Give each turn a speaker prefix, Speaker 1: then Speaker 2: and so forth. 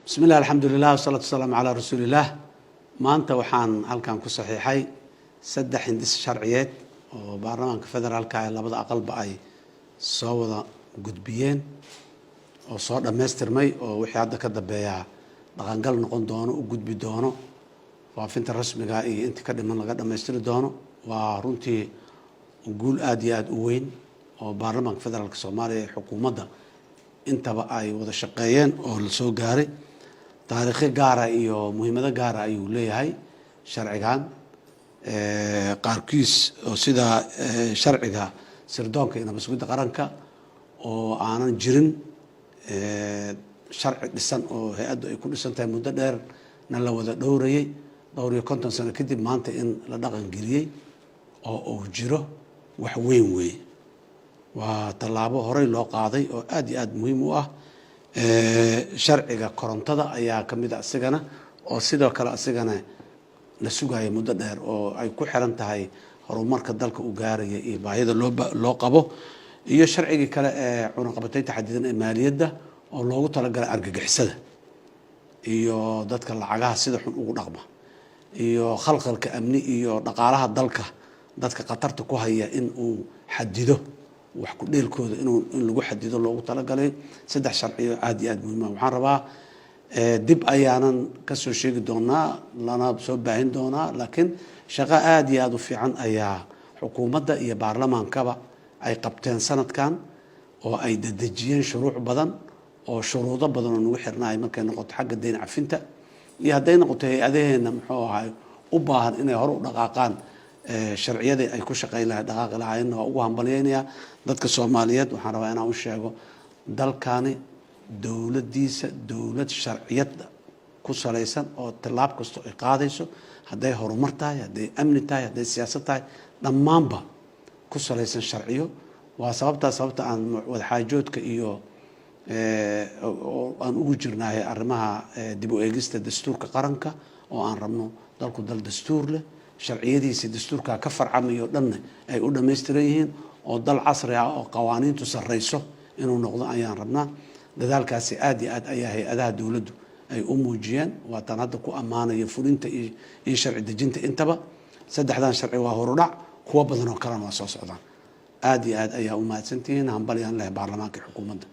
Speaker 1: بسم الله الحمد لله والصلاة والسلام على رسول الله. maanta waxaan halkan ku saxiixay 3 hindis sharciyeed oo baarlamaanka federaalka ee labada aqalba ay soo wada gudbiyeen oo soo dhameystirmay oo wixii hadda ka dambeeya dhaqangal noqon doono u gudbi doono waafinta rasmiga iyo inta ka dhiman laga dhameystiri doono. waa runtii guul aad iyo aad u weyn oo baarlamaanka federaalka Soomaaliya ee xukuumadda intaba ay wada shaqeeyeen oo la soo gaaray. taariikh gaar ah iyo muhiimada gaar ah ayuu leeyahay sharcigan qaarkiis oo sida sharciga sirdoonka iyo mas'uuliyadda qaranka oo aanan jirin sharci dhisan oo hay'addu ay ku dhisan tahay muddo dheer na la wada dhowrayay dhowr iyo 50 sano kadib maanta in la dhaqan geliyay oo uu jiro wax weyn weey. waa tallaabo horey loo qaaday oo aad iyo aad muhiim u ah. sharciga korontada ayaa kamid ah asigana oo sidoo kale asigana la sugayo muddo dheer oo ay ku xiran tahay horumarka dalka u gaaraya iyo baahida loo qabo iyo sharciga kale ee cunaqabataynta xadidan ee maaliyadda oo loogu talagalay argagixisada iyo dadka lacagaha sida xun ugu dhaqma iyo khalkhalka amni iyo dhaqaalaha dalka dadka qatarta ku haya in uu xadido wax ku dheelkooda in lagu xadido loogu talagalay 3 sharciyo aad iyo aad muhiim ah. waxaan rabaa dib ayaanan ka soo sheegi doonaa lana soo baahin doonaa laakiin shaqo aad iyo aad u fiican ayaa xukuumadda iyo baarlamaankaba ay qabteen sanadkan oo ay dadajiyeen shuruuc badan oo shuruudo badan oo nagu xirnaay markay noqoto xagga deyn cafinta iyo hadday noqoto hay-adaheena muxuu ahay u baahan inay hor u dhaqaaqaan sharciyadii ay ku shaqeyn lahayd dhaqaaqi lahaayeen waa ugu hambalyeynaya dadka Soomaaliyeed. waxaan rabaa inaan u sheego dalkani dowladdiisa dowlad sharciyad ku saleysan oo tallaab kasto ay qaadayso hadday horumar tahay hadday amni tahay hadday siyaasad tahay dhammaanba ku saleysan sharciyo. waa sababta aan wada xaajoodka iyo aan ugu jirnahay arrimaha dib u eegista dastuurka qaranka oo aan rabno dalku dal dastuur leh sharciyadiisa dastuurka ka farcamayo dhan ay u dhameystiran yihiin oo dal casri ah oo qawaaniintu sareyso inuu noqdo ayaan rabnaa. dadaalkaasi aad iyo aad ayaa hay'adaha dawladdu ay u muujiyeen waa tan hadda ku ammaanaya fulinta iyo sharci dejinta intaba. 3dan sharci waa horudhac kuwa badan oo kalena waa soo socdaan. aad iyo aad ayaa u mahadsantihiin hambalyaan leh baarlamaanka xukuumadda.